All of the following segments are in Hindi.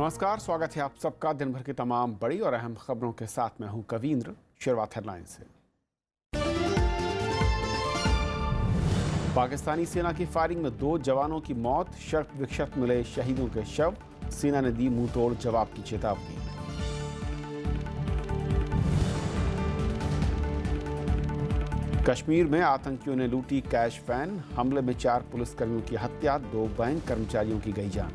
नमस्कार, स्वागत है आप सबका दिन भर की तमाम बड़ी और अहम खबरों के साथ। मैं हूं कवींद्र। शुरुआत हेडलाइन से। पाकिस्तानी सेना की फायरिंग में 2 जवानों की मौत, शर्त विक्षत मिले शहीदों के शव। सेना ने दी मुंह तोड़ जवाब की चेतावनी। कश्मीर में आतंकियों ने लूटी कैश वैन, हमले में 4 पुलिसकर्मियों की हत्या, 2 बैंक कर्मचारियों की गई जान।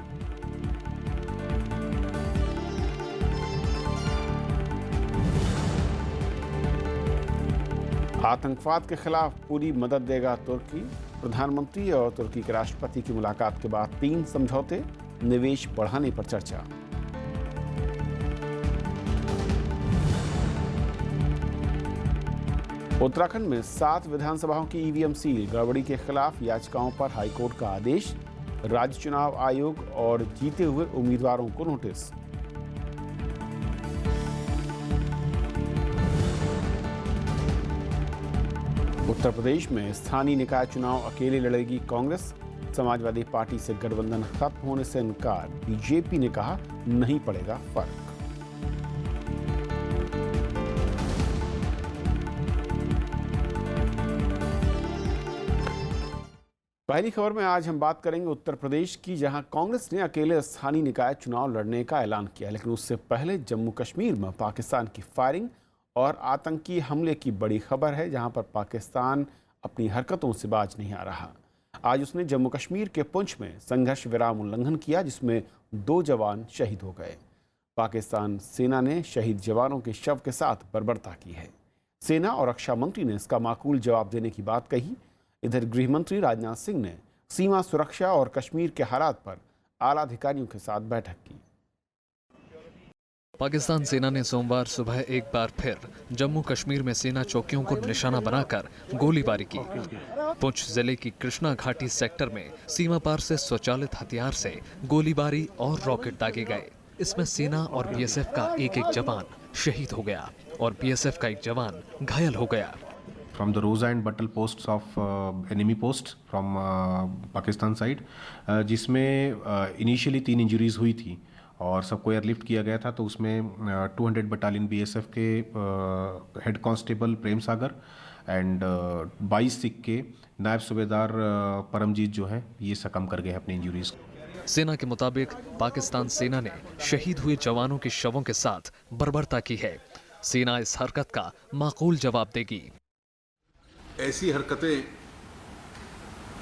आतंकवाद के खिलाफ पूरी मदद देगा तुर्की। प्रधानमंत्री और तुर्की के राष्ट्रपति की मुलाकात के बाद 3 समझौते, निवेश बढ़ाने पर चर्चा। उत्तराखंड में 7 विधानसभाओं की ईवीएम सील, गड़बड़ी के खिलाफ याचिकाओं पर हाईकोर्ट का आदेश। राज्य चुनाव आयोग और जीते हुए उम्मीदवारों को नोटिस। उत्तर प्रदेश में स्थानीय निकाय चुनाव अकेले लड़ेगी कांग्रेस। समाजवादी पार्टी से गठबंधन खत्म होने से इनकार। बीजेपी ने कहा नहीं पड़ेगा फर्क। पहली खबर में आज हम बात करेंगे उत्तर प्रदेश की, जहां कांग्रेस ने अकेले स्थानीय निकाय चुनाव लड़ने का ऐलान किया। लेकिन उससे पहले जम्मू कश्मीर में पाकिस्तान की फायरिंग और आतंकी हमले की बड़ी खबर है, जहां पर पाकिस्तान अपनी हरकतों से बाज नहीं आ रहा। आज उसने जम्मू कश्मीर के पुंछ में संघर्ष विराम उल्लंघन किया, जिसमें 2 जवान शहीद हो गए। पाकिस्तान सेना ने शहीद जवानों के शव के साथ बर्बरता की है। सेना और रक्षा मंत्री ने इसका माकूल जवाब देने की बात कही। इधर गृह मंत्री राजनाथ सिंह ने सीमा सुरक्षा और कश्मीर के हालात पर आला अधिकारियों के साथ बैठक की। पाकिस्तान सेना ने सोमवार सुबह एक बार फिर जम्मू कश्मीर में सेना चौकियों को निशाना बनाकर गोलीबारी की। पुंछ जिले की कृष्णा घाटी सेक्टर में सीमा पार से स्वचालित हथियार से गोलीबारी और रॉकेट दागे गए। इसमें सेना और बीएसएफ का एक जवान शहीद हो गया और बीएसएफ का एक जवान घायल हो गया। From the Rosa and Battle posts of enemy posts from Pakistan side, जिसमें इनिशियली 3 इंजरीज हुई थी और सबको एयरलिफ्ट किया गया था। तो उसमें 200 बटालियन बीएसएफ के head constable Prem Sagar and 22 Sikh के नायब सूबेदार परमजीत जो है ये सकम कर गए अपनी इंजरीज। सेना के मुताबिक पाकिस्तान सेना ने शहीद हुए जवानों के शवों के साथ बर्बरता की है। सेना इस हरकत का माकूल जवाब देगी। ऐसी हरकतें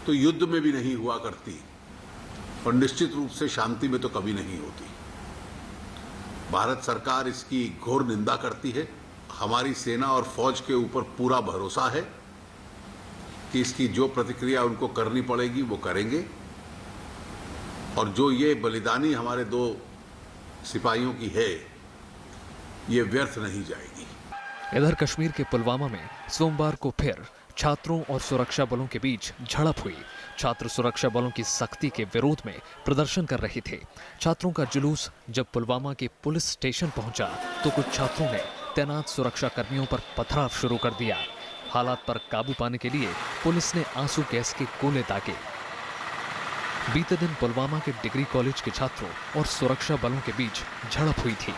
तो युद्ध में भी नहीं हुआ करती और निश्चित रूप से शांति में तो कभी नहीं होती। भारत सरकार इसकी घोर निंदा करती है। हमारी सेना और फौज के ऊपर पूरा भरोसा है कि इसकी जो प्रतिक्रिया उनको करनी पड़ेगी वो करेंगे और जो ये बलिदानी हमारे 2 सिपाहियों की है ये व्यर्थ नहीं जाएगी। इधर कश्मीर के पुलवामा में सोमवार को फिर छात्रों और सुरक्षा बलों के बीच झड़प हुई। छात्र सुरक्षा बलों की सख्ती के विरोध में प्रदर्शन कर रहे थे। छात्रों का जुलूस जब पुलवामा के पुलिस स्टेशन पहुंचा तो कुछ छात्रों ने तैनात सुरक्षा कर्मियों पर पथराव शुरू कर दिया। हालात पर काबू पाने के लिए पुलिस ने आंसू गैस के गोले दागे। बीते दिन पुलवामा के डिग्री कॉलेज के छात्रों और सुरक्षा बलों के बीच झड़प हुई थी।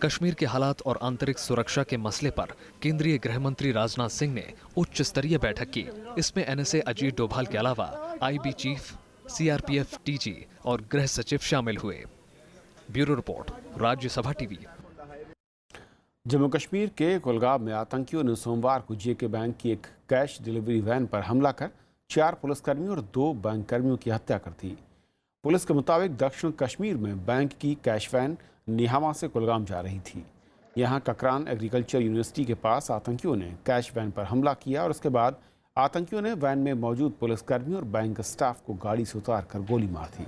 कश्मीर के हालात और आंतरिक सुरक्षा के मसले पर केंद्रीय गृह मंत्री राजनाथ सिंह ने उच्च स्तरीय बैठक की। इसमें एनएसए अजीत डोभाल के अलावा आईबी चीफ, सीआरपीएफ डीजी और गृह सचिव शामिल हुए। Bureau report, Rajya Sabha TV. Jammu Kashmir के कुलगाम में आतंकियों ने सोमवार को जेके बैंक की एक कैश डिलीवरी वैन पर हमला कर 4 पुलिसकर्मियों और 2 बैंक कर्मियों की हत्या कर दी। पुलिस के मुताबिक दक्षिण कश्मीर में बैंक की कैश वैन निहामा से कुलगाम जा रही थी। यहां ककरान एग्रीकल्चर यूनिवर्सिटी के पास आतंकियों ने कैश वैन पर हमला किया और उसके बाद आतंकियों ने वैन में मौजूद पुलिसकर्मियों और बैंक स्टाफ को गाड़ी से उतारकर गोली मार दी।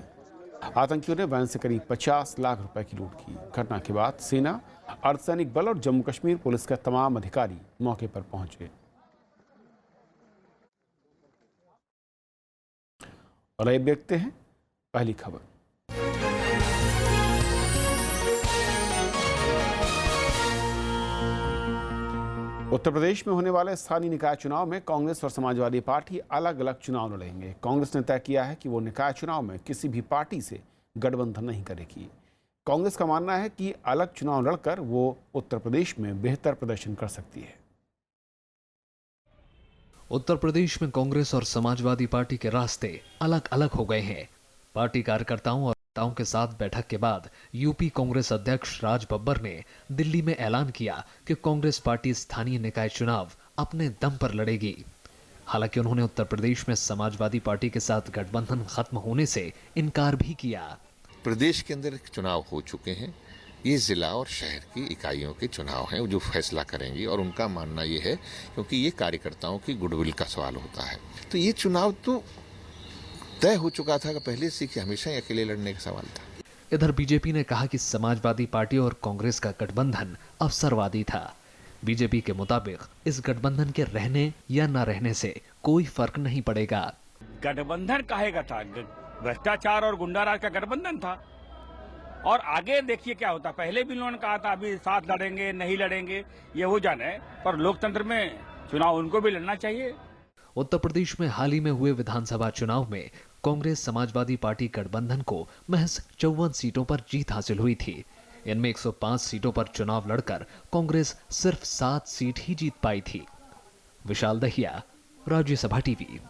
आतंकियों ने वैन से करीब 50 लाख रुपए की लूट की। घटना के बाद सेना, अर्धसैनिक बल और जम्मू कश्मीर पुलिस के तमाम अधिकारी मौके पर पहुंचे। और अब देखते हैं पहली खबर। उत्तर प्रदेश में होने वाले स्थानीय निकाय चुनाव में कांग्रेस और समाजवादी पार्टी अलग अलग चुनाव लड़ेंगे। कांग्रेस ने तय किया है कि वो निकाय चुनाव में किसी भी पार्टी से गठबंधन नहीं करेगी। कांग्रेस का मानना है कि अलग चुनाव लड़कर वो उत्तर प्रदेश में बेहतर प्रदर्शन कर सकती है। उत्तर प्रदेश में कांग्रेस और समाजवादी पार्टी के रास्ते अलग अलग हो गए हैं। पार्टी कार्यकर्ताओं और नेताओं के साथ बैठक के बाद यूपी कांग्रेस अध्यक्ष राज बब्बर ने दिल्ली में ऐलान किया कि कांग्रेस पार्टी स्थानीय निकाय चुनाव अपने दम पर लड़ेगी। हालांकि उन्होंने उत्तर प्रदेश में समाजवादी पार्टी के साथ गठबंधन खत्म होने से इनकार भी किया। प्रदेश के अंदर चुनाव हो चुके हैं, ये जिला और शहर की इकाइयों के चुनाव हैं जो फैसला करेंगी, और उनका मानना ये है क्योंकि ये कार्यकर्ताओं की गुडविल का सवाल होता है, तो ये चुनाव तो तय हो चुका था कि पहले से कि हमेशा ही अकेले लड़ने का सवाल था। इधर बीजेपी ने कहा कि समाजवादी पार्टी और कांग्रेस का गठबंधन अवसरवादी था। बीजेपी के मुताबिक इस गठबंधन के रहने या न रहने से कोई फर्क नहीं पड़ेगा। गठबंधन काहे का था? भ्रष्टाचार और गुंडाराज का गठबंधन था, और आगे देखिए क्या होता। पहले भी उन्होंने कहा था अभी साथ लड़ेंगे नहीं लड़ेंगे, ये हो जाने, पर लोकतंत्र में चुनाव उनको भी लड़ना चाहिए। उत्तर प्रदेश में हाल ही में हुए विधानसभा चुनाव में कांग्रेस समाजवादी पार्टी गठबंधन को महज 54 सीटों पर जीत हासिल हुई थी। इनमें 105 सीटों पर चुनाव लड़कर कांग्रेस सिर्फ 7 सीट ही जीत पाई थी। विशाल दहिया, राज्यसभा टीवी।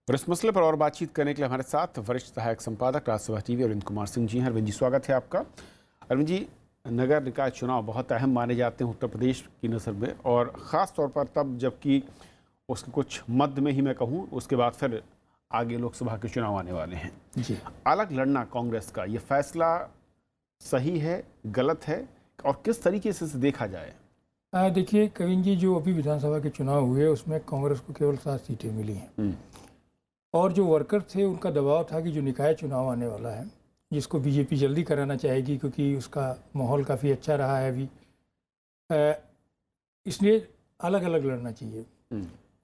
और इस मसले पर और बातचीत करने के लिए हमारे साथ वरिष्ठ सहायक संपादक राज्यसभा टीवी अरविंद कुमार सिंह जी हैं। अरविंद जी, स्वागत है आपका। अरविंद जी, नगर निकाय चुनाव बहुत अहम माने जाते हैं उत्तर प्रदेश की नज़र में, और ख़ास तौर पर तब जबकि उसके कुछ मध्य में ही मैं कहूँ, उसके बाद फिर आगे लोकसभा के चुनाव आने वाले हैं जी। अलग लड़ना कांग्रेस का ये फैसला सही है, गलत है, और किस तरीके से इसे देखा जाए? देखिए कविन जी, जो अभी विधानसभा के चुनाव हुए उसमें कांग्रेस को केवल 7 सीटें मिली हैं, और जो वर्कर थे उनका दबाव था कि जो निकाय चुनाव आने वाला है, जिसको बीजेपी जल्दी कराना चाहेगी क्योंकि उसका माहौल काफ़ी अच्छा रहा है अभी, इसलिए अलग अलग लड़ना चाहिए।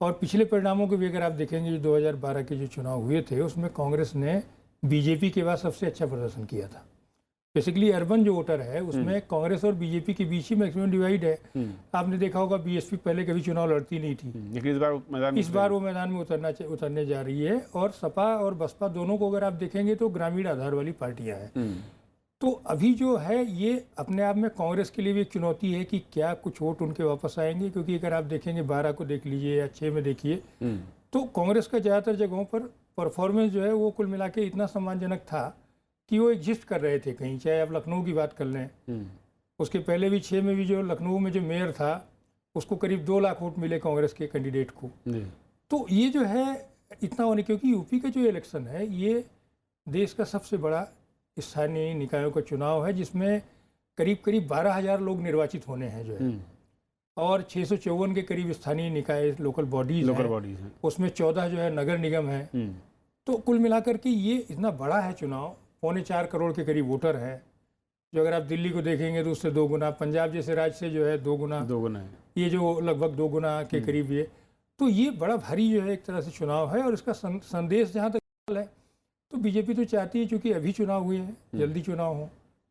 और पिछले परिणामों को भी अगर आप देखेंगे, जो 2012 के जो चुनाव हुए थे उसमें कांग्रेस ने बीजेपी के बाद सबसे अच्छा प्रदर्शन किया था। बेसिकली अर्बन जो वोटर है उसमें कांग्रेस और बीजेपी के बीच ही मैक्सिमम डिवाइड है। आपने देखा होगा बीएसपी पहले कभी चुनाव लड़ती नहीं थी, लेकिन इस बार वो मैदान में उतरने जा रही है। और सपा और बसपा दोनों को अगर आप देखेंगे तो ग्रामीण आधार वाली पार्टियां हैं। तो अभी जो है ये अपने आप में कांग्रेस के लिए भी एक चुनौती है कि क्या कुछ वोट उनके वापस आएंगे, क्योंकि अगर आप देखेंगे 12 को देख लीजिए या 6 में देखिए, तो कांग्रेस का ज़्यादातर जगहों पर परफॉर्मेंस जो है वो कुल मिला के इतना सम्मानजनक था कि वो एग्जिस्ट कर रहे थे कहीं। चाहे आप लखनऊ की बात कर लें, उसके पहले भी 6 में भी जो लखनऊ में जो मेयर था उसको करीब 2 लाख वोट मिले कांग्रेस के कैंडिडेट को। तो ये जो है इतना होने, क्योंकि यूपी का जो इलेक्शन है ये देश का सबसे बड़ा स्थानीय निकायों का चुनाव है, जिसमें करीब 12,000 लोग निर्वाचित होने हैं जो है, और 654 के करीब स्थानीय निकाय लोकल बॉडीज हैं, उसमें 14 जो है नगर निगम है। तो कुल मिलाकर के ये इतना बड़ा है चुनाव, 3.25 करोड़ के करीब वोटर है, जो अगर आप दिल्ली को देखेंगे तो उससे 2 गुना, पंजाब जैसे राज्य से जो है 2 गुना है, ये जो लगभग 2 गुना के करीब ये। तो ये बड़ा भारी जो है एक तरह से चुनाव है। और इसका संदेश जहाँ तक है तो बीजेपी तो चाहती है, चूँकि अभी चुनाव हुए हैं, जल्दी चुनाव हो।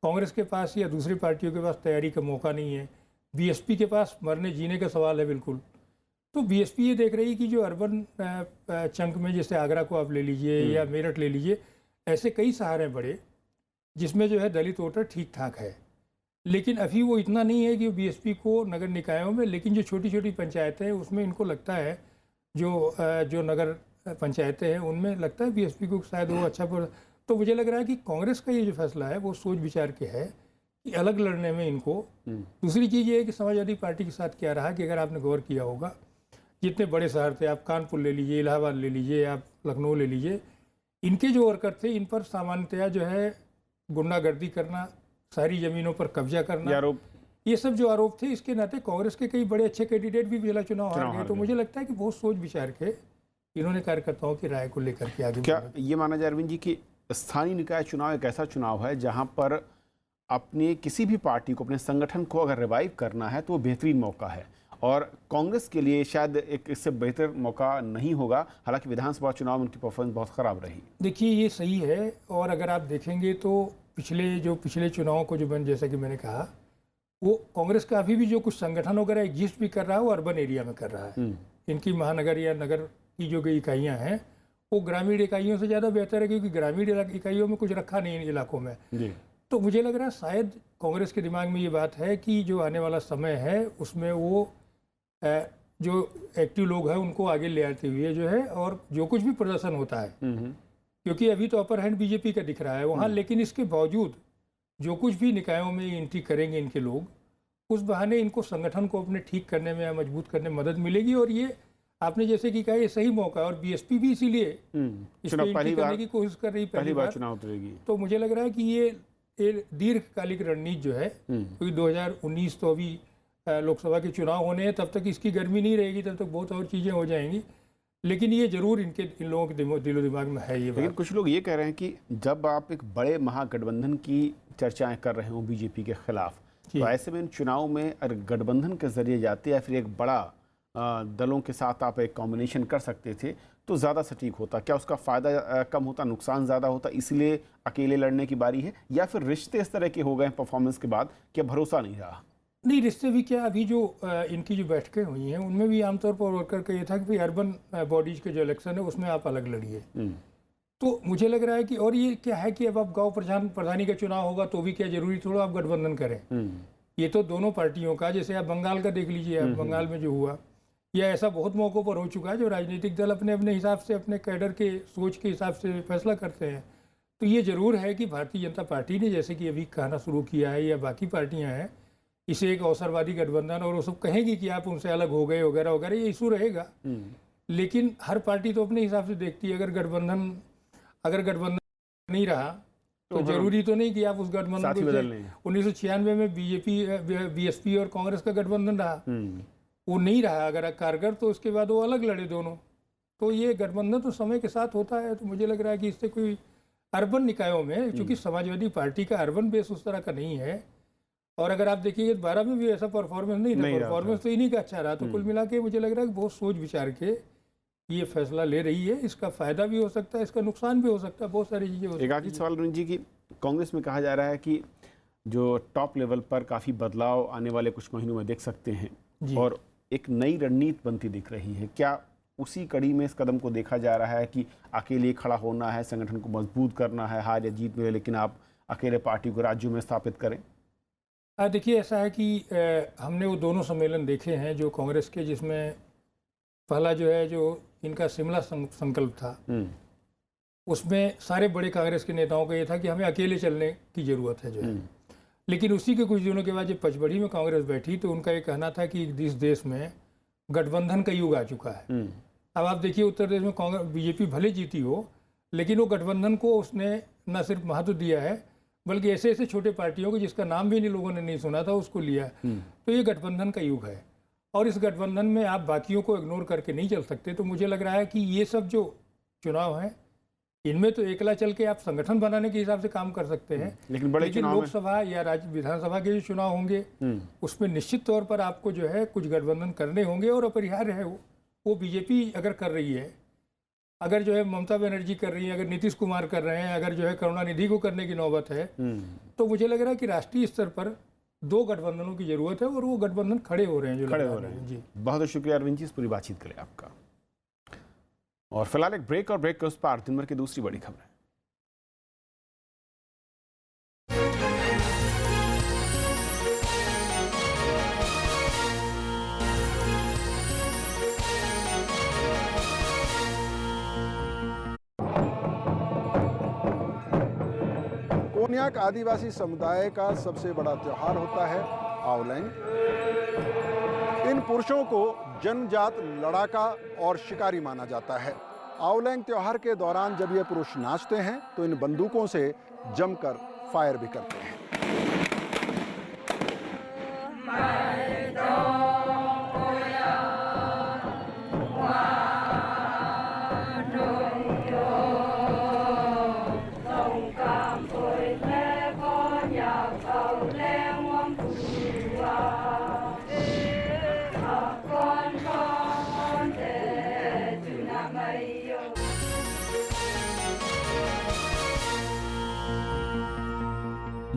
कांग्रेस के पास या दूसरी पार्टियों के पास तैयारी का मौका नहीं है। बीएसपी के पास मरने जीने का सवाल है बिल्कुल। तो बीएसपी ये देख रही है कि जो अर्बन चंक में, जैसे आगरा को आप ले लीजिए या मेरठ ले लीजिए, ऐसे कई शहर हैं बड़े जिसमें जो है दलित वोटर ठीक ठाक है, लेकिन अभी वो इतना नहीं है कि बीएसपी को नगर निकायों में, लेकिन जो छोटी छोटी पंचायतें हैं उसमें इनको लगता है, जो नगर पंचायतें हैं उनमें लगता है बीएसपी को शायद वो अच्छा तो मुझे लग रहा है कि कांग्रेस का ये जो फैसला है वो सोच विचार के है कि अलग लड़ने में इनको। दूसरी चीज़ ये है कि समाजवादी पार्टी के साथ क्या रहा कि अगर आपने गौर किया होगा, जितने बड़े शहर थे, आप कानपुर ले लीजिए, इलाहाबाद ले लीजिए, आप लखनऊ ले लीजिए, इनके जो वर्कर थे इन पर सामान्यतया जो है गुंडागर्दी करना, शहरी ज़मीनों पर कब्जा करना, ये सब जो आरोप थे, इसके नाते कांग्रेस के कई बड़े अच्छे कैंडिडेट भी जिला चुनाव हार गए। तो मुझे लगता है कि बहुत सोच विचार के इन्होंने कार्यकर्ताओं की राय को लेकर के आगे। क्या ये माना जाए अरविंद जी कि स्थानीय निकाय चुनाव एक ऐसा चुनाव है जहां पर अपने किसी भी पार्टी को, अपने संगठन को अगर रिवाइव करना है तो वो बेहतरीन मौका है, और कांग्रेस के लिए शायद एक इससे बेहतर मौका नहीं होगा। हालांकि विधानसभा चुनाव में उनकी परफॉर्मेंस बहुत ख़राब रही। देखिए ये सही है, और अगर आप देखेंगे तो पिछले चुनावों को जो जैसा कि मैंने कहा, वो कांग्रेस का अभी भी जो कुछ संगठन वगैरह एग्जिस्ट भी कर रहा है वो अर्बन एरिया में कर रहा है। इनकी महानगर या नगर की जो इकाइयाँ हैं वो ग्रामीण इकाइयों से ज़्यादा बेहतर है, क्योंकि ग्रामीण इकाइयों में कुछ रखा नहीं इन इलाकों में। तो मुझे लग रहा है शायद कांग्रेस के दिमाग में ये बात है कि जो आने वाला समय है उसमें वो जो एक्टिव लोग हैं उनको आगे ले आते हुए जो है, और जो कुछ भी प्रदर्शन होता है, क्योंकि अभी तो अपर हैंड बीजेपी का दिख रहा है वहाँ, लेकिन इसके बावजूद जो कुछ भी निकायों में एंट्री करेंगे इनके लोग, उस बहाने इनको संगठन को अपने ठीक करने में या मजबूत करने में मदद मिलेगी। और ये आपने जैसे कि कहा ये सही मौका है, और बीएसपी भी इसीलिए इसमें एंट्री करने की कोशिश कर रही पहली बार चुनाव उतरेगी। तो मुझे लग रहा है कि ये दीर्घकालिक रणनीति जो है, क्योंकि 2019 तो अभी लोकसभा के चुनाव होने हैं, तब तक इसकी गर्मी नहीं रहेगी, तब तक बहुत और चीज़ें हो जाएंगी, लेकिन ये जरूर इन लोगों के दिलो दिमाग में है ये बात। लेकिन कुछ लोग ये कह रहे हैं कि जब आप एक बड़े महागठबंधन की चर्चाएं कर रहे हो बीजेपी के खिलाफ, तो ऐसे में इन चुनाव में अगर गठबंधन के जरिए जाते या फिर एक बड़ा दलों के साथ आप एक कॉम्बिनेशन कर सकते थे तो ज़्यादा सटीक होता। क्या उसका फ़ायदा कम होता, नुकसान ज़्यादा होता, इसलिए अकेले लड़ने की बारी है, या फिर रिश्ते इस तरह के हो गए परफॉर्मेंस के बाद कि भरोसा नहीं रहा? नहीं, रिश्ते भी क्या, अभी जो इनकी जो बैठकें हुई हैं उनमें भी आमतौर पर वर्कर का ये था कि अर्बन बॉडीज के जो इलेक्शन है उसमें आप अलग लड़िए। तो मुझे लग रहा है कि, और ये क्या है कि अब आप गांव प्रधानी का चुनाव होगा तो भी क्या जरूरी थोड़ा आप गठबंधन करें। ये तो दोनों पार्टियों का, जैसे आप बंगाल का देख लीजिए, आप बंगाल में जो हुआ, या ऐसा बहुत मौक़ों पर हो चुका है जो राजनीतिक दल अपने अपने हिसाब से, अपने कैडर के सोच के हिसाब से फैसला करते हैं। तो ये ज़रूर है कि भारतीय जनता पार्टी ने, जैसे कि अभी कहना शुरू किया है या बाकी पार्टियाँ हैं, इसे एक अवसरवादी गठबंधन, और वो सब कहेंगी कि आप उनसे अलग हो गए वगैरह वगैरह, ये इशू रहेगा। लेकिन हर पार्टी तो अपने हिसाब से देखती है। अगर गठबंधन नहीं रहा तो जरूरी तो नहीं कि आप उस गठबंधन को, 1996 में बीएसपी और कांग्रेस का गठबंधन रहा, वो नहीं रहा अगर कारगर, तो उसके बाद वो अलग लड़े दोनों। तो ये गठबंधन तो समय के साथ होता है। तो मुझे लग रहा है कि इससे कोई अर्बन निकायों में, चूंकि समाजवादी पार्टी का अर्बन बेस उस तरह का नहीं है, और अगर आप देखिए 12 में भी ऐसा परफॉर्मेंस नहीं था, परफॉर्मेंस तो इन्हीं का अच्छा रहा। तो कुल मिला के मुझे लग रहा है कि बहुत सोच विचार के ये फैसला ले रही है। इसका फायदा भी हो सकता है, इसका नुकसान भी हो सकता है, बहुत सारी चीज़ें हो सकती हैं। एक आखिरी सवाल अरुण जी की, कांग्रेस में कहा जा रहा है कि जो टॉप लेवल पर काफ़ी बदलाव आने वाले कुछ महीनों में देख सकते हैं, और एक नई रणनीति बनती दिख रही है। क्या उसी कड़ी में इस कदम को देखा जा रहा है कि अकेले खड़ा होना है, संगठन को मजबूत करना है, हार या जीत में, लेकिन आप अकेले पार्टी को राज्यों में स्थापित करें? देखिए, ऐसा है कि हमने वो दोनों सम्मेलन देखे हैं जो कांग्रेस के, जिसमें पहला जो है जो इनका शिमला संकल्प था, उसमें सारे बड़े कांग्रेस के नेताओं का ये था कि हमें अकेले चलने की ज़रूरत है जो है। लेकिन उसी के कुछ दिनों के बाद जब पचमढ़ी में कांग्रेस बैठी तो उनका ये कहना था कि इस देश में गठबंधन का युग आ चुका है। अब आप देखिए, उत्तर प्रदेश में कांग्रेस बीजेपी भले जीती हो, लेकिन वो गठबंधन को उसने न सिर्फ महत्व दिया है, बल्कि ऐसे ऐसे छोटे पार्टियों को जिसका नाम भी लोगों ने नहीं सुना था उसको लिया। तो ये गठबंधन का युग है, और इस गठबंधन में आप बाकियों को इग्नोर करके नहीं चल सकते। तो मुझे लग रहा है कि ये सब जो चुनाव हैं, इनमें तो एकला चल के आप संगठन बनाने के हिसाब से काम कर सकते हैं, लेकिन लोकसभा या राज्य विधानसभा के जो चुनाव होंगे उसमें निश्चित तौर पर आपको जो है कुछ गठबंधन करने होंगे। और अपरिहार्य है वो बीजेपी अगर कर रही है, अगर जो है ममता बनर्जी कर रही है, अगर नीतीश कुमार कर रहे हैं, अगर जो है करुणानिधि को करने की नौबत है, तो मुझे लग रहा है कि राष्ट्रीय स्तर पर दो गठबंधनों की जरूरत है, और वो गठबंधन खड़े हो रहे हैं जो खड़े हो रहे हैं। जी, बहुत बहुत शुक्रिया अरविंद जी इस पूरी बातचीत के लिए आपका। और फिलहाल एक ब्रेक, और ब्रेक के उस पार दिन भर की दूसरी बड़ी खबर है। कोन्याक आदिवासी समुदाय का सबसे बड़ा त्योहार होता है आवलैंग। इन पुरुषों को जन्मजात लड़ाका और शिकारी माना जाता है। आवलैंग त्योहार के दौरान जब ये पुरुष नाचते हैं तो इन बंदूकों से जमकर फायर भी करते हैं।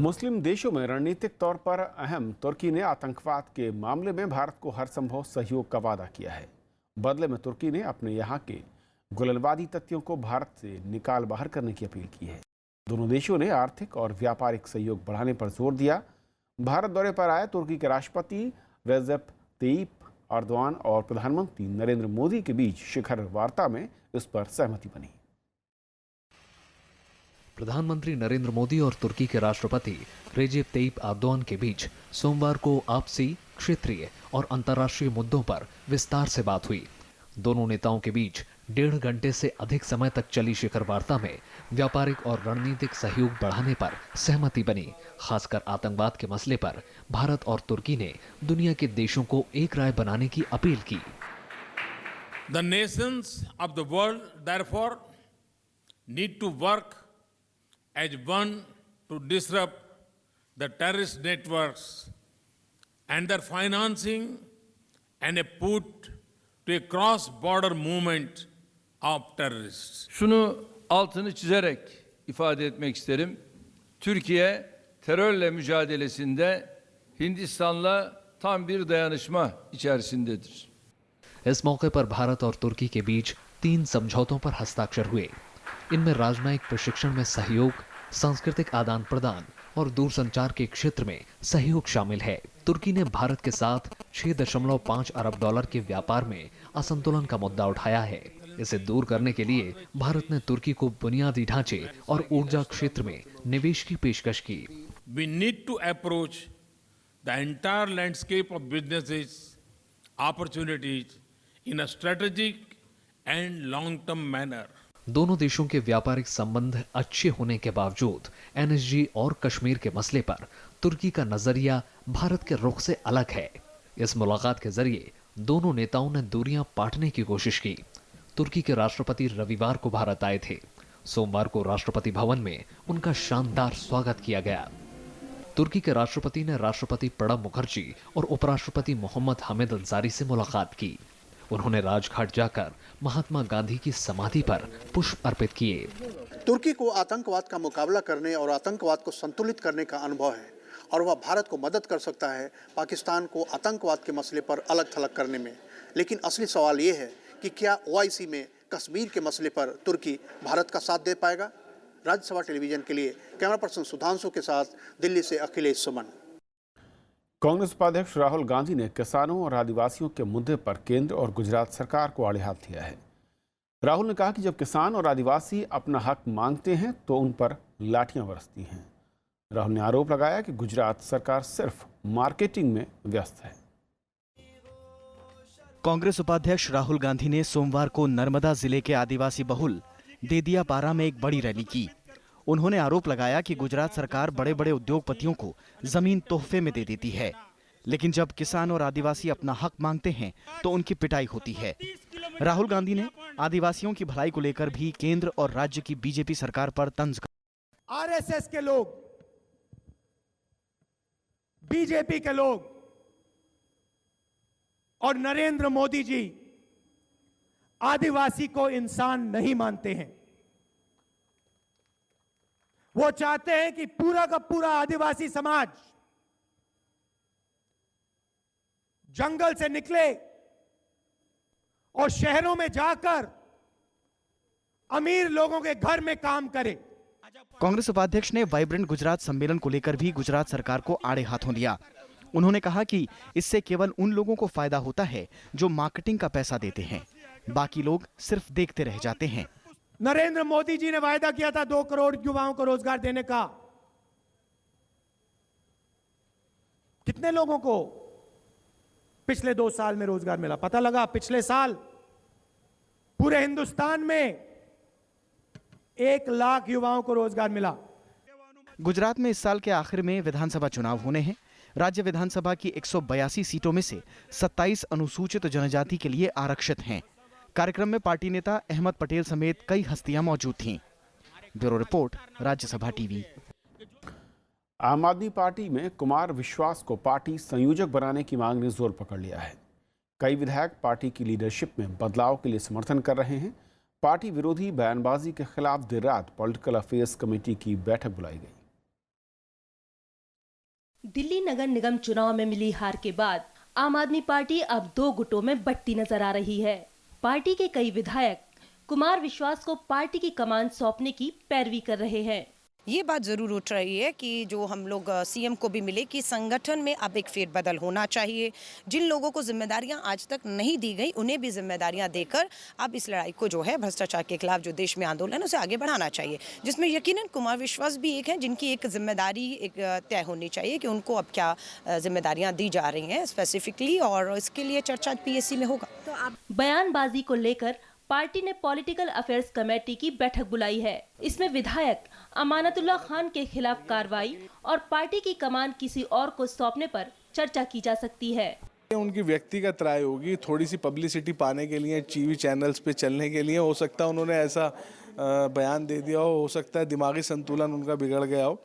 मुस्लिम देशों में रणनीतिक तौर पर अहम तुर्की ने आतंकवाद के मामले में भारत को हर संभव सहयोग का वादा किया है। बदले में तुर्की ने अपने यहाँ के गुलनवादी तत्वों को भारत से निकाल बाहर करने की अपील की है। दोनों देशों ने आर्थिक और व्यापारिक सहयोग बढ़ाने पर जोर दिया। भारत दौरे पर आए तुर्की के राष्ट्रपति रेसेप तय्यिप एर्दोगान और प्रधानमंत्री नरेंद्र मोदी के बीच शिखर वार्ता में इस पर सहमति बनी। प्रधानमंत्री नरेंद्र मोदी और तुर्की के राष्ट्रपति रेजेप तय्यिप एर्दोगान के बीच सोमवार को आपसी, क्षेत्रीय और अंतर्राष्ट्रीय मुद्दों पर विस्तार से बात हुई। दोनों नेताओं के बीच 1.5 घंटे से अधिक समय तक चली शिखर वार्ता में व्यापारिक और रणनीतिक सहयोग बढ़ाने पर सहमति बनी। खासकर आतंकवाद के मसले पर भारत और तुर्की ने दुनिया के देशों को एक राय बनाने की अपील की। The nations of the world therefore need to work as one to disrupt the terrorist networks and their financing and a put to a cross-border movement of terrorists. Şunu altını çizerek ifade etmek isterim. Türkiye terörle mücadelesinde Hindistan'la tam bir dayanışma içerisindedir. इस मौके पर भारत और तुर्की के बीच 3 समझौतों पर हस्ताक्षर हुए। इनमें राजनयिक प्रशिक्षण में सहयोग, सांस्कृतिक आदान प्रदान और दूरसंचार के क्षेत्र में सहयोग शामिल है। तुर्की ने भारत के साथ 6.5 अरब डॉलर के व्यापार में असंतुलन का मुद्दा उठाया है। इसे दूर करने के लिए भारत ने तुर्की को बुनियादी ढांचे और ऊर्जा क्षेत्र में निवेश की पेशकश की। We need to approach the entire landscape of businesses, opportunities in a strategic and long-term manner. दोनों देशों के व्यापारिक संबंध अच्छे होने के बावजूद एनएसजी और कश्मीर के मसले पर तुर्की का नजरिया भारत के रुख से अलग है। इस मुलाकात के जरिए दोनों नेताओं ने दूरियां पाटने की कोशिश की। तुर्की के राष्ट्रपति रविवार को भारत आए थे। सोमवार को राष्ट्रपति भवन में उनका शानदार स्वागत किया गया। तुर्की के राष्ट्रपति ने राष्ट्रपति प्रणब मुखर्जी और उपराष्ट्रपति मोहम्मद हामिद अंसारी से मुलाकात की। उन्होंने राजघाट जाकर महात्मा गांधी की समाधि पर पुष्प अर्पित किए। तुर्की को आतंकवाद का मुकाबला करने और आतंकवाद को संतुलित करने का अनुभव है और वह भारत को मदद कर सकता है पाकिस्तान को आतंकवाद के मसले पर अलग थलग करने में। लेकिन असली सवाल ये है कि क्या ओआईसी में कश्मीर के मसले पर तुर्की भारत का साथ दे पाएगा? राज्यसभा टेलीविजन के लिए कैमरा पर्सन सुधांशु के साथ दिल्ली से अखिलेश सुमन। कांग्रेस उपाध्यक्ष राहुल गांधी ने किसानों और आदिवासियों के मुद्दे पर केंद्र और गुजरात सरकार को आड़े हाथ दिया है। राहुल ने कहा कि जब किसान और आदिवासी अपना हक मांगते हैं तो उन पर लाठियां बरसती हैं। राहुल ने आरोप लगाया कि गुजरात सरकार सिर्फ मार्केटिंग में व्यस्त है। कांग्रेस उपाध्यक्ष राहुल गांधी ने सोमवार को नर्मदा जिले के आदिवासी बहुल देदियापारा में एक बड़ी रैली की। उन्होंने आरोप लगाया कि गुजरात सरकार बड़े बड़े उद्योगपतियों को जमीन तोहफे में दे देती है, लेकिन जब किसान और आदिवासी अपना हक मांगते हैं तो उनकी पिटाई होती है। राहुल गांधी ने आदिवासियों की भलाई को लेकर भी केंद्र और राज्य की बीजेपी सरकार पर तंज कसा। आरएसएस के लोग, बीजेपी के लोग और नरेंद्र मोदी जी आदिवासी को इंसान नहीं मानते हैं। वो चाहते हैं कि पूरा का पूरा आदिवासी समाज जंगल से निकले और शहरों में जाकर अमीर लोगों के घर में काम करे। कांग्रेस उपाध्यक्ष ने वाइब्रेंट गुजरात सम्मेलन को लेकर भी गुजरात सरकार को आड़े हाथों लिया। उन्होंने कहा कि इससे केवल उन लोगों को फायदा होता है जो मार्केटिंग का पैसा देते हैं, बाकी लोग सिर्फ देखते रह जाते हैं। नरेंद्र मोदी जी ने वायदा किया था 2 करोड़ युवाओं को रोजगार देने का। कितने लोगों को पिछले 2 साल में रोजगार मिला? पता लगा पिछले साल पूरे हिंदुस्तान में 1 लाख युवाओं को रोजगार मिला। गुजरात में इस साल के आखिर में विधानसभा चुनाव होने हैं। राज्य विधानसभा की 182 सीटों में से 27 अनुसूचित जनजाति के लिए आरक्षित हैं। कार्यक्रम में पार्टी नेता अहमद पटेल समेत कई हस्तियां मौजूद थीं। Bureau report, Rajya Sabha TV. आम आदमी पार्टी में कुमार विश्वास को पार्टी संयोजक बनाने की मांग ने जोर पकड़ लिया है। कई विधायक पार्टी की लीडरशिप में बदलाव के लिए समर्थन कर रहे हैं। पार्टी विरोधी बयानबाजी के खिलाफ देर रात पॉलिटिकल अफेयर्स कमेटी की बैठक बुलाई गई। दिल्ली नगर निगम चुनाव में मिली हार के बाद आम आदमी पार्टी अब 2 गुटों में बंटती नजर आ रही है। पार्टी के कई विधायक कुमार विश्वास को पार्टी की कमान सौंपने की पैरवी कर रहे हैं। ये बात ज़रूर उठ रही है कि जो हम लोग सीएम को भी मिले कि संगठन में अब एक फेरबदल होना चाहिए। जिन लोगों को जिम्मेदारियां आज तक नहीं दी गई उन्हें भी जिम्मेदारियां देकर अब इस लड़ाई को जो है भ्रष्टाचार के खिलाफ जो देश में आंदोलन उसे आगे बढ़ाना चाहिए, जिसमें यकीनन कुमार विश्वास भी एक हैं जिनकी एक जिम्मेदारी एक तय होनी चाहिए कि उनको अब क्या जिम्मेदारियां दी जा रही हैं स्पेसिफिकली, और इसके लिए चर्चा पीएससी में होगा। तो अब बयानबाजी को लेकर पार्टी ने पॉलिटिकल अफेयर्स कमेटी की बैठक बुलाई है। इसमें विधायक अमानतुल्लाह खान के खिलाफ कार्रवाई और पार्टी की कमान किसी और को सौंपने पर चर्चा की जा सकती है। उनकी व्यक्तिगत राय होगी, थोड़ी सी पब्लिसिटी पाने के लिए, टीवी चैनल्स पे चलने के लिए हो सकता है उन्होंने ऐसा बयान दे दिया हो सकता है दिमागी संतुलन उनका बिगड़ गया हो,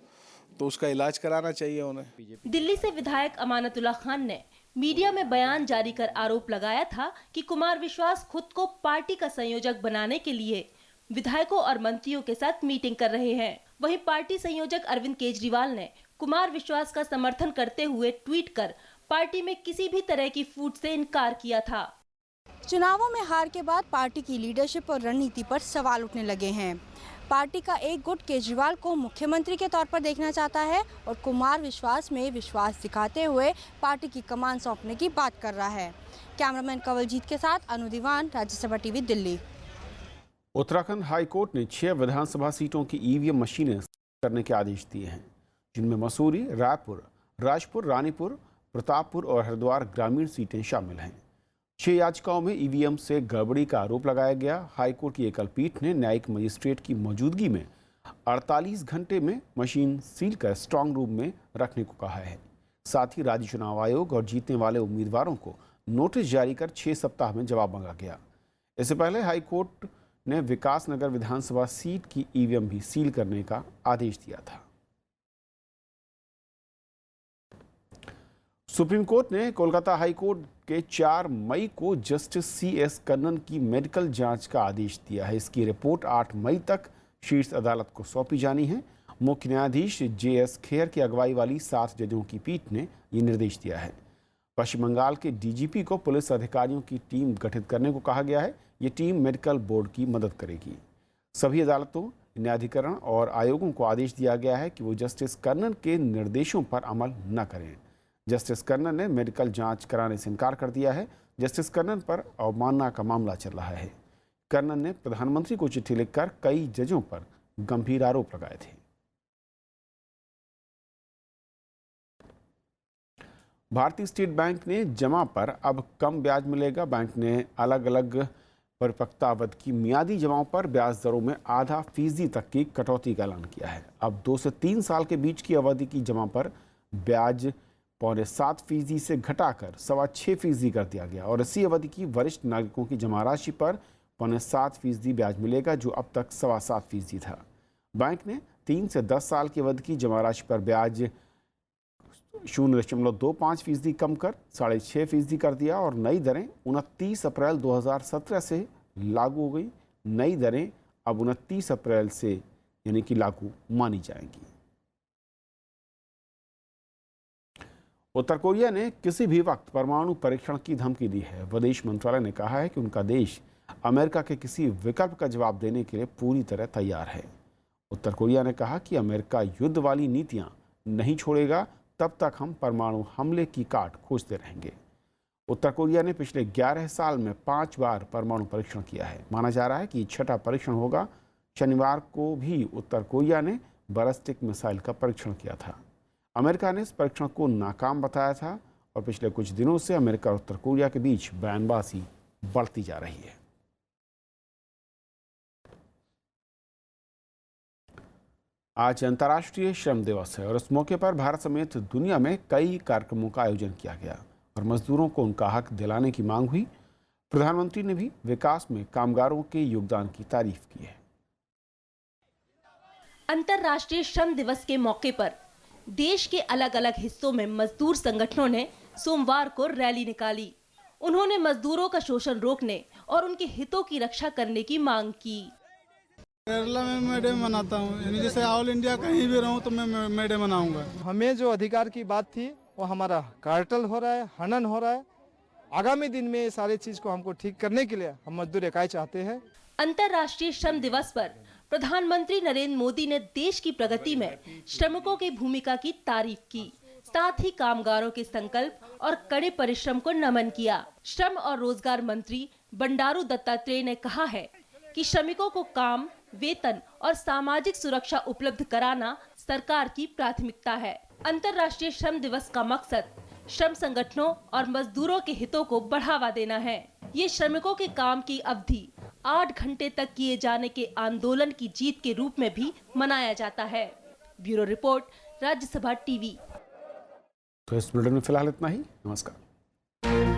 तो उसका इलाज कराना चाहिए उन्हें। दिल्ली से विधायक अमानतुल्लाह खान ने मीडिया में बयान जारी कर आरोप लगाया था कि कुमार विश्वास खुद को पार्टी का संयोजक बनाने के लिए विधायकों और मंत्रियों के साथ मीटिंग कर रहे हैं। वहीं पार्टी संयोजक अरविंद केजरीवाल ने कुमार विश्वास का समर्थन करते हुए ट्वीट कर पार्टी में किसी भी तरह की फूट से इनकार किया था। चुनावों में हार के बाद पार्टी की लीडरशिप और रणनीति पर सवाल उठने लगे हैं। पार्टी का एक गुट केजरीवाल को मुख्यमंत्री के तौर पर देखना चाहता है और कुमार विश्वास में विश्वास दिखाते हुए पार्टी की कमान सौंपने की बात कर रहा है। कैमरामैन कंवलजीत के साथ Anu Diwan, Rajya Sabha TV, Delhi. Uttarakhand high court ने 6 विधानसभा सीटों की ईवीएम मशीनें करने के आदेश दिए हैं, जिनमें मसूरी, रायपुर, राजपुर, रानीपुर, प्रतापपुर और हरिद्वार ग्रामीण सीटें शामिल हैं। 6 याचिकाओं में ईवीएम से गड़बड़ी का आरोप लगाया गया। हाईकोर्ट की एकल पीठ ने न्यायिक मजिस्ट्रेट की मौजूदगी में 48 घंटे में मशीन सील कर स्ट्रांग रूम में रखने को कहा है। साथ ही राज्य चुनाव आयोग और जीतने वाले उम्मीदवारों को नोटिस जारी कर 6 सप्ताह में जवाब मांगा गया। इससे पहले हाईकोर्ट ने विकास नगर विधानसभा सीट की ईवीएम भी सील करने का आदेश दिया था। सुप्रीम कोर्ट ने कोलकाता हाई कोर्ट के 4 मई को जस्टिस CS कन्नन की मेडिकल जांच का आदेश दिया है। इसकी रिपोर्ट 8 मई तक शीर्ष अदालत को सौंपी जानी है। मुख्य न्यायाधीश JS खेर की अगुवाई वाली 7 जजों की पीठ ने ये निर्देश दिया है। पश्चिम बंगाल के DGP को पुलिस अधिकारियों की टीम गठित करने को कहा गया है। ये टीम मेडिकल बोर्ड की मदद करेगी। सभी अदालतों, न्यायाधिकरण और आयोगों को आदेश दिया गया है कि वो जस्टिस कन्नन के निर्देशों पर अमल न करें। जस्टिस कन्नन ने मेडिकल जांच कराने से इनकार कर दिया है। जस्टिस कन्नन पर अवमानना का मामला चल रहा है। कन्नन ने प्रधानमंत्री को चिट्ठी लिखकर कई जजों पर गंभीर आरोप लगाए थे। भारतीय स्टेट बैंक ने जमा पर अब कम ब्याज मिलेगा। बैंक ने अलग अलग परिपक्वता अवधि की मियादी जमाओं पर ब्याज दरों में .5% तक की कटौती का ऐलान किया है। अब 2 से 3 साल के बीच की अवधि की जमा पर ब्याज 0.7% से घटाकर 6.25% कर दिया गया और इसी अवधि की वरिष्ठ नागरिकों की जमा राशि पर 0.7% ब्याज मिलेगा, जो अब तक 7.25% था। बैंक ने 3 से 10 साल की अवधि की जमा राशि पर ब्याज 0.25% कम कर 6.5% कर दिया और नई दरें 29 अप्रैल 2017 से लागू हो गई। नई दरें अब 29 अप्रैल से यानी कि लागू मानी जाएंगी। उत्तर कोरिया ने किसी भी वक्त परमाणु परीक्षण की धमकी दी है। विदेश मंत्रालय ने कहा है कि उनका देश अमेरिका के किसी विकल्प का जवाब देने के लिए पूरी तरह तैयार है। उत्तर कोरिया ने कहा कि अमेरिका युद्ध वाली नीतियां नहीं छोड़ेगा, तब तक हम परमाणु हमले की काट खोजते रहेंगे। उत्तर कोरिया ने पिछले 11 साल में 5 बार परमाणु परीक्षण किया है। माना जा रहा है कि 6ठा परीक्षण होगा। शनिवार को भी उत्तर कोरिया ने बैलिस्टिक मिसाइल का परीक्षण किया था। अमेरिका ने इस परीक्षण को नाकाम बताया था और पिछले कुछ दिनों से अमेरिका और उत्तर कोरिया के बीच बयानबाजी बढ़ती जा रही है। आज अंतर्राष्ट्रीय श्रम दिवस है और इस मौके पर भारत समेत दुनिया में कई कार्यक्रमों का आयोजन किया गया और मजदूरों को उनका हक दिलाने की मांग हुई। प्रधानमंत्री ने भी विकास में कामगारों के योगदान की तारीफ की है। अंतर्राष्ट्रीय श्रम दिवस के मौके पर देश के अलग अलग हिस्सों में मजदूर संगठनों ने सोमवार को रैली निकाली। उन्होंने मजदूरों का शोषण रोकने और उनके हितों की रक्षा करने की मांग की। केरला में मैं डे मनाता हूँ, यानी जैसे ऑल इंडिया कहीं भी रहूँ तो मैं डे मनाऊंगा। हमें जो अधिकार की बात थी वो हमारा कार्टेल हो रहा है, हनन हो रहा है। आगामी दिन में ये सारी चीज को हमको ठीक करने के लिए हम मजदूर इकाई चाहते हैं। अंतर्राष्ट्रीय श्रम दिवस पर प्रधानमंत्री नरेंद्र मोदी ने देश की प्रगति में श्रमिकों की भूमिका की तारीफ की, साथ ही कामगारों के संकल्प और कड़े परिश्रम को नमन किया। श्रम और रोजगार मंत्री बंडारू दत्तात्रेय ने कहा है कि श्रमिकों को काम, वेतन और सामाजिक सुरक्षा उपलब्ध कराना सरकार की प्राथमिकता है। अंतर्राष्ट्रीय श्रम दिवस का मकसद श्रम संगठनों और मजदूरों के हितों को बढ़ावा देना है। ये श्रमिकों के काम की अवधि 8 घंटे तक किए जाने के आंदोलन की जीत के रूप में भी मनाया जाता है। Bureau report, Rajya Sabha TV. तो इस बुलेटिन में फिलहाल इतना ही। नमस्कार।